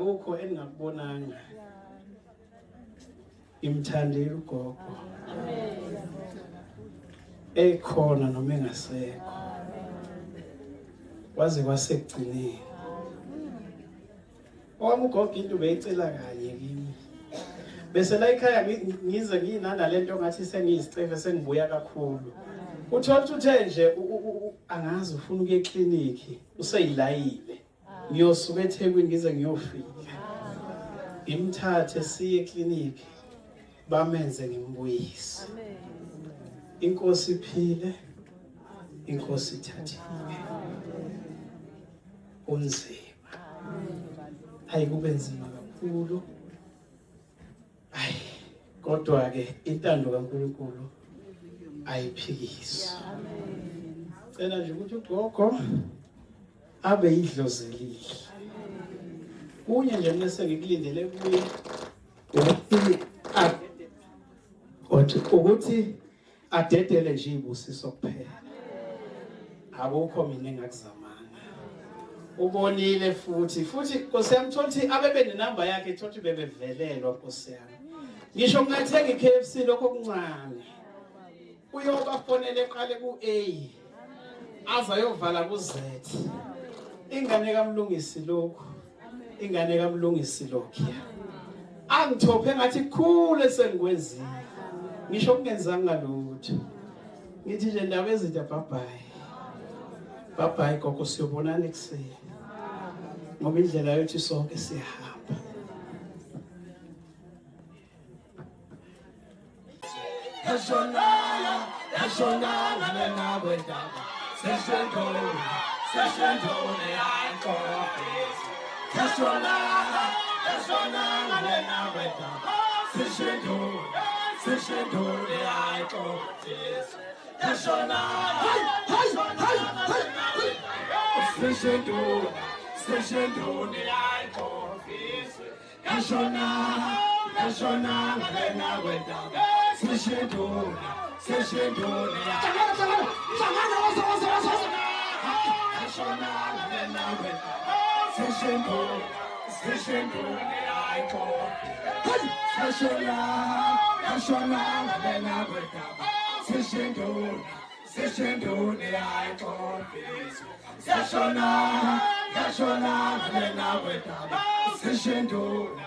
Ukho engakubonanga imthandile ugogo ekhona noma engasekho waze kwasekugcineni owami ugogo into beyicela kanye kimi bese la ekhaya ngize nginana lento ngathi sengiyisicefe sengibuya kakhulu uthola uthe nje angazi ufuna ukuye eclinic useyilayile ngiyosuka eThekwini ngize ngiyofika imthathe siye eclinic bamenze ngimbuyise inkosi iphile inkosi ithathile unzima hayi kube nzima kakhulu hayi kodwa ke intando kaNkulunkulu ayiphikiswa cela nje ukuthi ugogo abe idlozelile kunye nje bese ngikulindele kuye ukuthi adedele nje ibusiso kuphela akukho mina engakuzamanga ubonile futhi Nkosi yami thothi abebe nenamba yakhe thothi bebevelelwa Nkosi yami ngisho ngingathenga iKFC lokho okuncane uyobafonele eqale ku-A azayovala ku-Z ingane kaMlungisi lokho ingane kaMlungisi lokho angithophe ngathi khule sengikwenzile ngisho kungenzanga lutho ngithi nje ndaba ezinto bye gogo siyobonana ekseni ngoba indlela yethu sonke siyahamba Yashona lena wedaba session tone yanko Yashona lena wedaba session tone yanko Yashona session tone yanko Yashona lena wedaba session tone